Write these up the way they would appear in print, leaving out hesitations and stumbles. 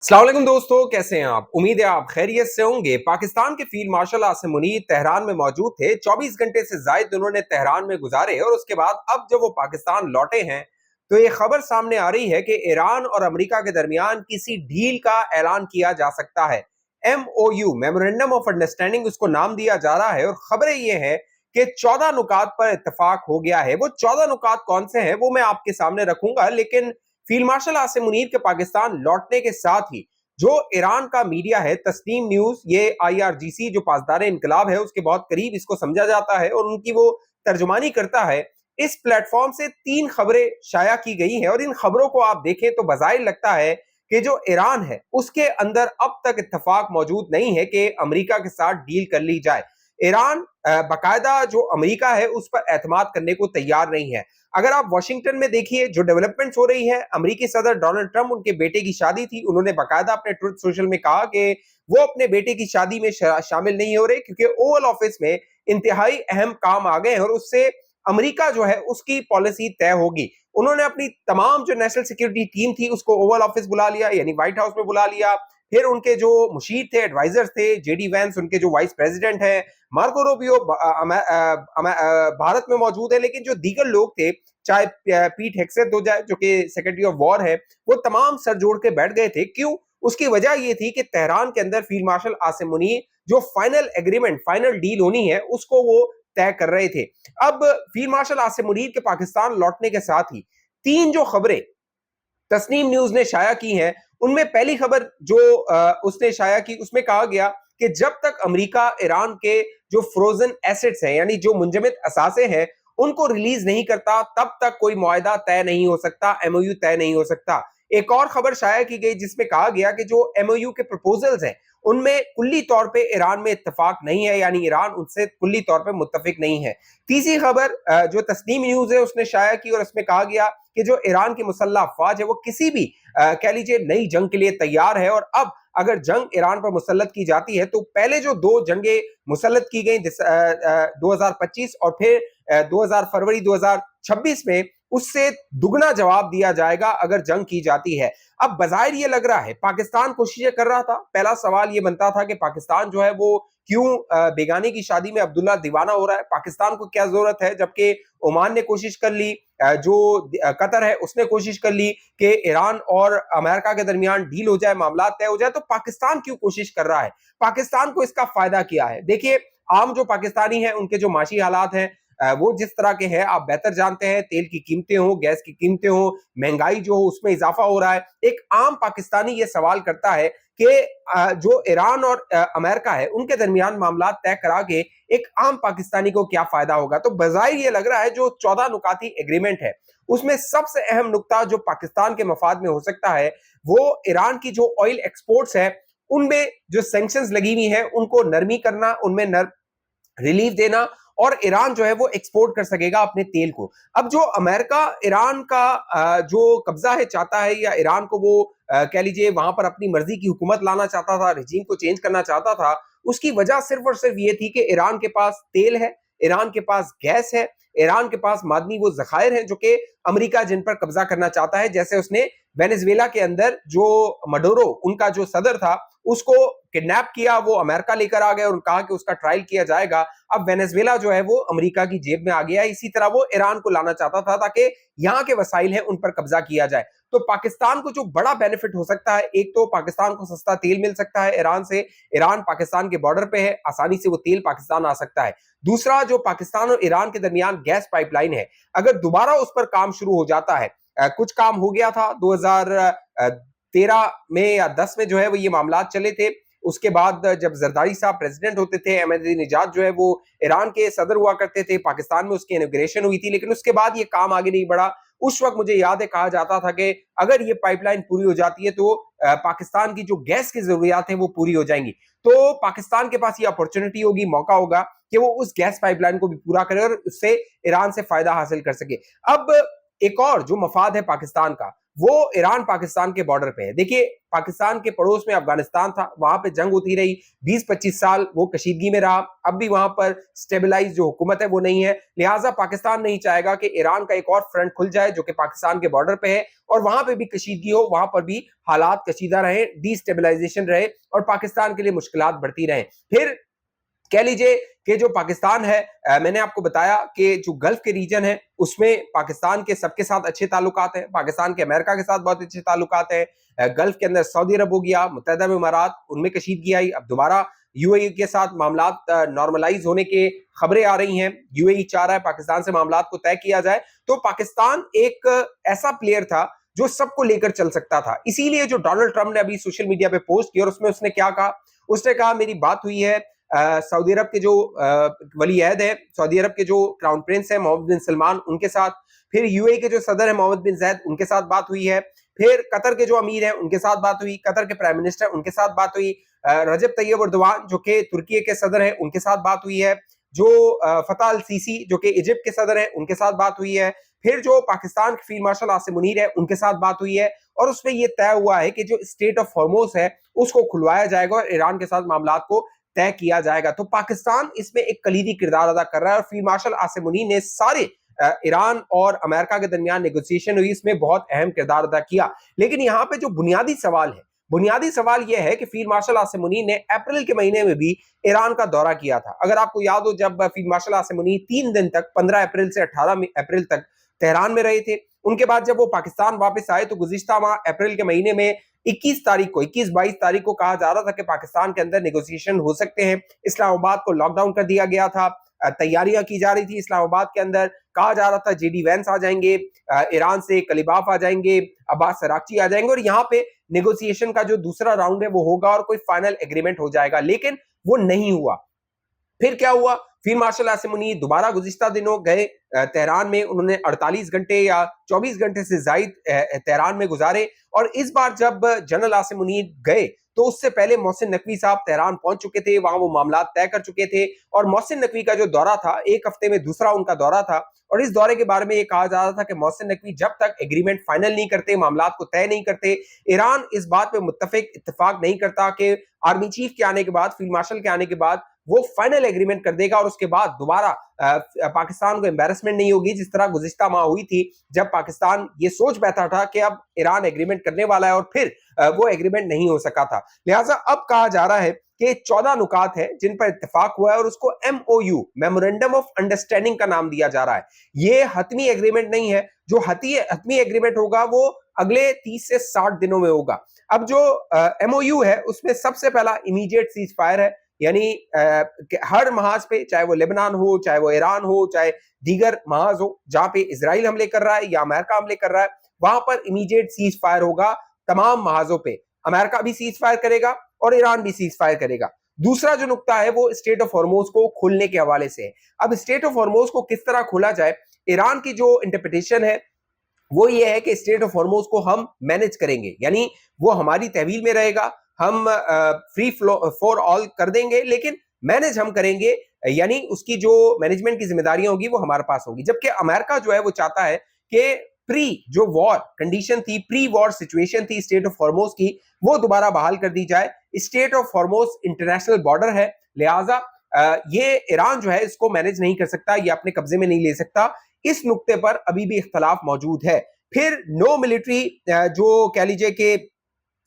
अस्सलाम वालेकुम दोस्तों, कैसे हैं आप? उम्मीद है आप खैरियत से होंगे। पाकिस्तान के field marshal Asim Munir Tehran में मौजूद थे। 24 घंटे से जायद उन्होंने तेहरान में गुजारे और उसके बाद अब जब वो पाकिस्तान लौटे हैं तो ये खबर सामने आ रही है कि ईरान और अमेरिका के दरमियान किसी डील का ऐलान किया जा सकता है। MOU, मेमोरेंडम ऑफ अंडरस्टैंडिंग, उसको नाम दिया जा रहा है और खबरें ये हैं कि 14 नुकात पर इत्तेफाक हो गया है। वो 14 नुकात कौन से हैं वो मैं आपके सामने रखूंगा, लेकिन फील्ड मार्शल आसिम मुनीर के पाकिस्तान लौटने के साथ ही जो ईरान का मीडिया है, तस्नीम न्यूज, ये IRGC जो पासदार इनकलाब है उसके बहुत करीब इसको समझा जाता है और उनकी वो तर्जुमानी करता है। इस प्लेटफॉर्म से 3 खबरें शाया की गई हैं और इन खबरों को आप देखें तो बज़ाहिर लगता है कि जो ईरान है उसके अंदर अब तक इत्तेफाक मौजूद नहीं है कि अमेरिका के साथ डील कर ली जाए। ईरान बाकायदा जो अमेरिका है उस पर एतमाद करने को तैयार नहीं है। अगर आप वॉशिंगटन में देखिए जो डेवलपमेंट्स हो रही है, अमेरिकी सदर डोनाल्ड ट्रंप, उनके बेटे की शादी थी, उन्होंने बाकायदा अपने ट्रुथ सोशल में कहा कि वो अपने बेटे की शादी में शामिल नहीं हो रहे क्योंकि ओवल ऑफिस में इंतहाई अहम काम आ गए हैं और उससे अमेरिका जो है उसकी पॉलिसी तय होगी। उन्होंने अपनी तमाम जो नेशनल सिक्योरिटी टीम थी उसको ओवल ऑफिस बुला लिया, यानी व्हाइट हाउस में बुला लिया। फिर उनके जो मुशीर थे, एडवाइजर्स थे, JD वैंस उनके जो वाइस प्रेसिडेंट हैं, मार्को रूबियो भारत में मौजूद है, लेकिन जो दीगर लोग थे, चाहे पीट हेग्सेथ हो जाए जो कि सेक्रेटरी ऑफ वॉर है, वो तमाम सर जोड़ के बैठ गए थे। क्यों? उसकी वजह ये थी कि तेहरान के अंदर फील्ड मार्शल आसिम मुनीर जो फाइनल एग्रीमेंट, फाइनल डील होनी है उसको वो तय कर रहे थे। अब फील्ड मार्शल आसिम मुनीर के पाकिस्तान लौटने के साथ ही 3 जो खबरें तस्नीम न्यूज ने शाया की हैं, उनमें पहली खबर जो उसने शाया की उसमें कहा गया कि जब तक अमेरिका ईरान के जो फ्रोजन एसेट्स हैं, यानी जो मुंजमद असासे हैं, उनको रिलीज नहीं करता तब तक कोई मुआहदा तय नहीं हो सकता, MOU तय नहीं हो सकता। एक और खबर शाया की गई जिसमें कहा गया कि जो MOU के प्रपोजल्स हैं उनमें कुल्ली तौर पे ईरान में इत्तेफाक नहीं है, यानी ईरान उनसे कुल्ली तौर पे मुत्तफिक नहीं है। तीसरी खबर जो तस्नीम न्यूज है उसने शाया की और इसमें कहा गया कि जो ईरान की मुसल्लह अफवाज है वो किसी भी कह लीजिए नई जंग के लिए तैयार है और अब अगर जंग ईरान पर मुसल्लत की जाती है तो पहले जो 2 जंगें मुसल्लत की गई 2025 और फिर 2000 फरवरी 2026 में, उससे दुगना जवाब दिया जाएगा अगर जंग की जाती है। अब बजाहिर ये लग रहा है पाकिस्तान कोशिशें कर रहा था। पहला सवाल ये बनता था कि पाकिस्तान जो है वो क्यों बेगानी की शादी में अब्दुल्ला दीवाना हो रहा है? पाकिस्तान को क्या जरूरत है? जबकि ओमान ने कोशिश कर ली, जो कतर है उसने कोशिश कर ली कि ईरान और अमेरिका के दरमियान डील हो जाए, मामला तय हो जाए, तो पाकिस्तान क्यों कोशिश कर रहा है? पाकिस्तान को इसका फायदा क्या है? देखिए, आम जो पाकिस्तानी हैं उनके जो माशी हालात हैं वो जिस तरह के हैं आप बेहतर जानते हैं। तेल की कीमतें हो, गैस की कीमतें हो, महंगाई जो हो उसमें इजाफा हो रहा है। एक आम पाकिस्तानी ये सवाल करता है कि जो ईरान और अमेरिका है उनके दरमियान मामला तय करा के एक आम पाकिस्तानी को क्या फायदा होगा? तो बजाहिर ये लग रहा है जो 14 नुकाती एग्रीमेंट है उसमें सबसे अहम नुक्ता जो पाकिस्तान के मफाद में हो सकता है वो ईरान की जो ऑयल एक्सपोर्ट्स है उनमें जो सैंक्शंस लगी हुई है उनको नरमी करना, उनमें रिलीफ देना और ईरान जो है वो एक्सपोर्ट कर सकेगा अपने तेल को। अब जो अमेरिका ईरान का जो कब्जा है चाहता है, या ईरान को वो कह लीजिए वहां पर अपनी मर्जी की हुकूमत लाना चाहता था, रिजीम को चेंज करना चाहता था, उसकी वजह सिर्फ और सिर्फ ये थी कि ईरान के पास तेल है, ईरान के पास गैस है, ईरान के पास मादनी वो जखायर हैं जो कि अमेरिका जिन पर कब्जा करना चाहता है। जैसे उसने वेनेजुएला के अंदर जो मडोरो उनका जो सदर था उसको किडनैप किया, वो अमेरिका लेकर आ गया और कहा कि उसका ट्रायल किया जाएगा। अब वेनेजुएला जो है वो अमेरिका की जेब में आ गया। इसी तरह वो ईरान को लाना चाहता था ताकि यहाँ के वसाइल हैं उन पर कब्जा किया जाए। तो पाकिस्तान को जो बड़ा बेनिफिट हो सकता है, एक तो पाकिस्तान को सस्ता तेल मिल सकता है ईरान से, ईरान पाकिस्तान के बॉर्डर पे है, आसानी से वो तेल पाकिस्तान आ सकता है। दूसरा, जो पाकिस्तान और ईरान के दरमियान गैस पाइपलाइन है, अगर दोबारा उस पर काम शुरू हो जाता है, कुछ काम हो गया था 2013 में या 10 में जो है वो ये मामला चले थे। उसके बाद जब जरदारी साहब प्रेसिडेंट होते थे, अहमदीनेजाद जो है वो ईरान के सदर हुआ करते थे, पाकिस्तान में उसकी इनॉग्रेशन हुई थी, लेकिन उसके बाद ये काम आगे नहीं बढ़ा। उस वक्त मुझे याद है कहा जाता था कि अगर ये पाइपलाइन पूरी हो जाती है तो पाकिस्तान की जो गैस की जरूरियात है वो पूरी हो जाएंगी। तो पाकिस्तान के पास ये अपॉर्चुनिटी होगी, मौका होगा कि वो उस गैस पाइपलाइन को भी पूरा करे और उससे ईरान से फायदा हासिल कर सके। अब एक और जो मफाद है पाकिस्तान का वो ईरान पाकिस्तान के बॉर्डर पे है। देखिए, पाकिस्तान के पड़ोस में अफगानिस्तान था, वहां पे जंग होती रही 20-25 साल, वो कशीदगी में रहा। अब भी वहां पर स्टेबलाइज जो हुकूमत है वो नहीं है, लिहाजा पाकिस्तान नहीं चाहेगा कि ईरान का एक और फ्रंट खुल जाए जो कि पाकिस्तान के बॉर्डर पे है और वहां पे भी कशीदगी हो, वहां पर भी हालात कशीदा रहे, डिस्टेबलाइजेशन रहे और पाकिस्तान के लिए मुश्किलात बढ़ती रहे। फिर कह लीजिए कि जो पाकिस्तान है, मैंने आपको बताया कि जो गल्फ के रीजन है उसमें पाकिस्तान के सबके साथ अच्छे ताल्लुकात हैं, पाकिस्तान के अमेरिका के साथ बहुत अच्छे ताल्लुकात हैं। गल्फ के अंदर सऊदी अरब हो गया, मुत्तहदा अरब इमारात, उनमें कशीदगी आई। अब दोबारा यूएई के साथ मामलात नॉर्मलाइज होने के खबरें आ रही हैं, यूएई चाह रहा है पाकिस्तान से मामलात को तय किया जाए। तो पाकिस्तान एक ऐसा प्लेयर था जो सबको लेकर चल सकता था। इसीलिए जो डोनाल्ड ट्रंप ने अभी सोशल मीडिया पे पोस्ट किया और उसमें उसने क्या कहा, उसने कहा मेरी बात हुई है सऊदी अरब के जो वली अहद है, सऊदी अरब के जो क्राउन प्रिंस है मोहम्मद बिन सलमान, उनके साथ, फिर यूएई के जो सदर है मोहम्मद बिन जायद, उनके साथ बात हुई है, फिर कतर के जो अमीर हैं उनके साथ बात हुई, कतर के प्राइम मिनिस्टर उनके साथ बात हुई, रजब तैयब अर्दोगान जो कि तुर्की के सदर हैं उनके साथ बात हुई है, जो फतह अल सीसी जो कि इजिप्ट के सदर हैं उनके साथ बात हुई है, फिर जो पाकिस्तान के फील्ड मार्शल आसिम मुनीर है उनके साथ बात हुई है और उसमें यह तय हुआ है कि जो स्टेट ऑफ हॉर्मोज है उसको खुलवाया जाएगा और ईरान के साथ मामलात को तय किया जाएगा। तो पाकिस्तान इसमें एक कलीदी किरदार अदा कर रहा है और फील्ड मार्शल आसिम मुनीर ने सारे ईरान और अमेरिका के दरमियान नेगोशिएशन हुई, इसमें बहुत अहम किरदार अदा किया। लेकिन यहाँ पे जो बुनियादी सवाल यह है कि फील्ड मार्शल आसिम मुनीर ने अप्रैल के महीने में भी ईरान का दौरा किया था। अगर आपको याद हो, जब फील्ड मार्शल आसिम मुनीर 3 दिन तक 15 अप्रैल से 18 अप्रैल तक तेहरान में रहे थे, उनके बाद जब वो पाकिस्तान वापस आए तो गुज़िश्ता माह अप्रैल के महीने में 21-22 तारीख को कहा जा रहा था कि पाकिस्तान के अंदर नेगोशिएशन हो सकते हैं। इस्लामाबाद को लॉकडाउन कर दिया गया था, तैयारियां की जा रही थी इस्लामाबाद के अंदर, कहा जा रहा था जेडी वैंस आ जाएंगे, ईरान से कलिबाफ आ जाएंगे, अब्बास अराक्ची आ जाएंगे और यहाँ पे नेगोशिएशन का जो दूसरा राउंड है वो होगा और कोई फाइनल एग्रीमेंट हो जाएगा, लेकिन वो नहीं हुआ। फिर क्या हुआ, फील्ड मार्शल आसिम मुनीर दोबारा गुज़िश्ता दिनों गए तेहरान में, उन्होंने 48 घंटे या 24 घंटे से जायद तेहरान में गुजारे और इस बार जब जनरल आसिम मुनीर गए तो उससे पहले मोहसिन नकवी साहब तेहरान पहुंच चुके थे, वहां वो मामला तय कर चुके थे और मोहसिन नकवी का जो दौरा था, एक हफ्ते में दूसरा उनका दौरा था और इस दौरे के बारे में ये कहा जा रहा था कि मोहसिन नकवी जब तक एग्रीमेंट फाइनल नहीं करते, मामलात को तय नहीं करते, ईरान इस बात पे इत्तेफाक नहीं करता कि आर्मी चीफ के आने के बाद, फील्ड मार्शल के आने के बाद वो फाइनल एग्रीमेंट कर देगा और उसके बाद दोबारा पाकिस्तान को एम्बैरेसमेंट नहीं होगी, जिस तरह गुज़िश्ता माह हुई थी जब पाकिस्तान ये सोच बैठा था कि अब ईरान एग्रीमेंट करने वाला है और फिर वो एग्रीमेंट नहीं हो सका था। लिहाजा अब कहा जा रहा है कि 14 नुकात हैं जिन पर इत्तेफाक हुआ है और उसको MOU, मेमोरेंडम ऑफ अंडरस्टैंडिंग का नाम दिया जा रहा है। ये हतमी एग्रीमेंट नहीं है, जो हतमी एग्रीमेंट होगा वो अगले 30 से 60 दिनों में होगा। अब जो MOU है उसमें सबसे पहला इमीडिएट सीज फायर है, यानी हर महाज पे, चाहे वो लेबनान हो, चाहे वो ईरान हो, चाहे दीगर महाज हो जहां पे इजराइल हमले कर रहा है या अमेरिका हमले कर रहा है, वहां पर इमीडिएट सीज फायर होगा तमाम महाजों पे। अमेरिका भी सीज फायर करेगा और ईरान भी सीज फायर करेगा। दूसरा जो नुकता है वो स्टेट ऑफ हॉर्मोज को खोलने के हवाले से है। अब स्टेट ऑफ हॉर्मोज को किस तरह खोला जाए, ईरान की जो इंटरप्रिटेशन है वो ये है कि स्टेट ऑफ हॉर्मोज को हम मैनेज करेंगे, यानी वो हमारी तहवील में रहेगा, हम फ्री फॉर ऑल कर देंगे, लेकिन मैनेज हम करेंगे, यानी उसकी जो मैनेजमेंट की जिम्मेदारियां होगी वो हमारे पास होगी। जबकि अमेरिका जो है वो चाहता है कि प्री जो वॉर कंडीशन थी, प्री वॉर सिचुएशन थी स्टेट ऑफ हॉर्मोज की, वो दोबारा बहाल कर दी जाए। State of Hormuz international border है, लिहाजा ये ईरान जो है इसको मैनेज नहीं कर सकता, ये अपने कब्जे में नहीं ले सकता। इस नुक्ते पर अभी भी इख्तलाफ मौजूद है। फिर नो मिलिट्री जो कह लीजिए कि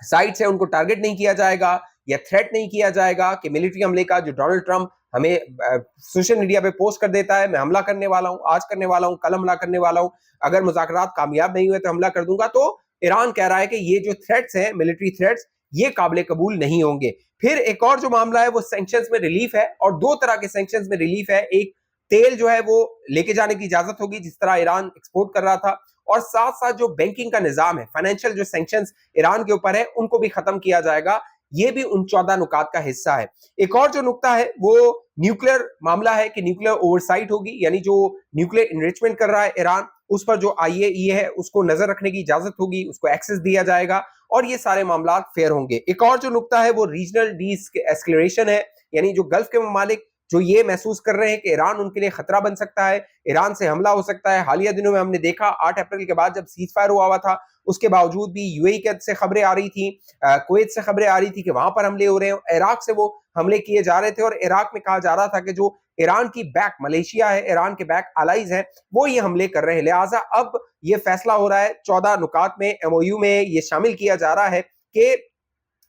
साइट्स है उनको टारगेट नहीं किया जाएगा या थ्रेट नहीं किया जाएगा कि मिलिट्री हमले का जो डोनाल्ड ट्रंप हमें सोशल मीडिया पे पोस्ट कर देता है, मैं हमला करने वाला हूं, आज करने वाला हूं, कल हमला करने वाला हूं, अगर मुज़ाकरात कामयाब नहीं हुए तो हमला कर दूंगा। तो ईरान कह रहा है कि ये जो थ्रेट्स हैं, मिलिट्री थ्रेट्स, ये काबिल कबूल नहीं होंगे। फिर एक और जो मामला है वो सैंक्शंस में रिलीफ है और दो तरह के सैंक्शंस में रिलीफ है। एक, तेल जो है वो लेके जाने की इजाजत होगी जिस तरह ईरान एक्सपोर्ट कर रहा था, और साथ साथ जो बैंकिंग का निजाम है, फाइनेंशियल जो सैंक्शंस ईरान के ऊपर है उनको भी खत्म किया जाएगा। ये भी उन 14 नुकात का हिस्सा है। एक और जो नुकता है वो न्यूक्लियर मामला है कि न्यूक्लियर ओवरसाइट होगी, यानी जो न्यूक्लियर इनरिचमेंट कर रहा है ईरान, उस पर जो IAEA है उसको नजर रखने की इजाजत होगी, उसको एक्सेस दिया जाएगा और ये सारे मामला फेयर होंगे। एक और जो नुकता है वो रीजनल डी एस्केलेशन है, यानी जो गल्फ के ममालिक जो ये महसूस कर रहे हैं कि ईरान उनके लिए खतरा बन सकता है, ईरान से हमला हो सकता है। हालिया दिनों में हमने देखा 8 अप्रैल के बाद जब सीज फायर हुआ था, उसके बावजूद भी यूएई से खबरें आ रही थी, कुवैत से खबरें आ रही थी कि वहां पर हमले हो रहे हैं, इराक से वो हमले किए जा रहे थे और इराक में कहा जा रहा था कि जो ईरान की बैक मलेशिया है, ईरान के बैक अलाइज हैं, वो ये हमले कर रहे हैं। लिहाजा अब ये फैसला हो रहा है, 14 नुकात में एमओयू में ये शामिल किया जा रहा है कि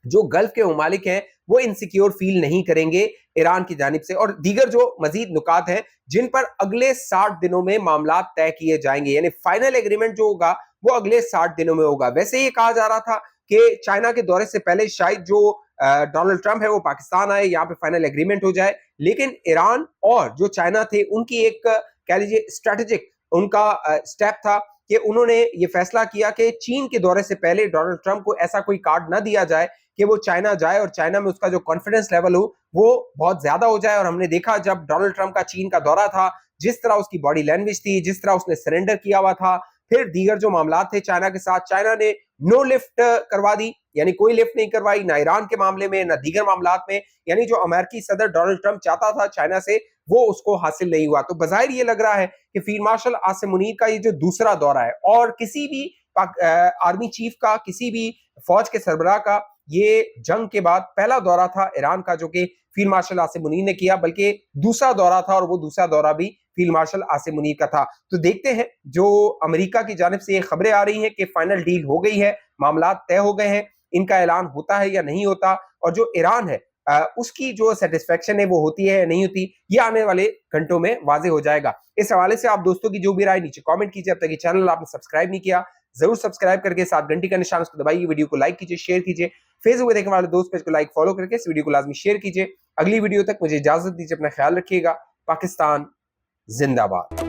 जो गल्फ के ममालिक हैं वो इनसिक्योर फील नहीं करेंगे ईरान की जानिब से, और दीगर जो मजीद नुकात हैं जिन पर अगले 60 दिनों में मामला तय किए जाएंगे, यानी फाइनल एग्रीमेंट जो होगा वो अगले 60 दिनों में होगा। वैसे ये कहा जा रहा था कि चाइना के दौरे से पहले शायद जो डोनाल्ड ट्रंप है वो पाकिस्तान आए, यहाँ पे फाइनल एग्रीमेंट हो जाए, लेकिन ईरान और जो चाइना थे उनकी एक कह लीजिए स्ट्रेटेजिक उनका स्टेप था कि उन्होंने ये फैसला किया कि चीन के दौरे से पहले डोनाल्ड ट्रंप को ऐसा कोई कार्ड ना दिया जाए कि वो चाइना जाए और चाइना में उसका जो कॉन्फिडेंस लेवल हो वो बहुत ज्यादा हो जाए। और हमने देखा जब डोनाल्ड ट्रंप का चीन का दौरा था, जिस तरह उसकी बॉडी लैंग्वेज थी, जिस तरह उसने सरेंडर किया हुआ था, फिर दीगर जो मामला थे चाइना के साथ, चाइना ने नो लिफ्ट करवा दी, यानी कोई लिफ्ट नहीं करवाई, ना ईरान के मामले में ना दीगर मामला में, यानी जो अमेरिकी सदर डोनाल्ड ट्रंप चाहता था चाइना से वो उसको हासिल नहीं हुआ। तो बजाहिर ये लग रहा है कि फील्ड मार्शल आसिम मुनीर का ये जो दूसरा दौरा है और किसी भी आर्मी चीफ का, किसी भी फौज के सरबराह का ये जंग के बाद पहला दौरा था ईरान का जो कि फील्ड मार्शल आसिम मुनीर ने किया, बल्कि दूसरा दौरा था और वो दूसरा दौरा भी फील्ड मार्शल आसिम मुनीर का था। तो देखते हैं, जो अमेरिका की जानिब से ये खबरें आ रही हैं कि फाइनल डील हो गई है, मामला तय हो गए हैं, इनका ऐलान होता है या नहीं होता, और जो ईरान है उसकी जो सेटिस्फेक्शन है वो होती है या नहीं होती, ये आने वाले घंटों में वाजे हो जाएगा। इस हवाले से आप दोस्तों की जो भी राय नीचे कमेंट कीजिए। अब तक ये चैनल आपने सब्सक्राइब नहीं किया, जरूर सब्सक्राइब करके साथ घंटी का निशान उसको दबाइए, वीडियो को लाइक कीजिए, शेयर कीजिए, फेसबुक देखने वाले दोस्त पेज को लाइक फॉलो करके इस वीडियो को लाजमी शेयर कीजिए। अगली वीडियो तक मुझे इजाजत दीजिए, अपना ख्याल रखिएगा। पाकिस्तान जिंदाबाद।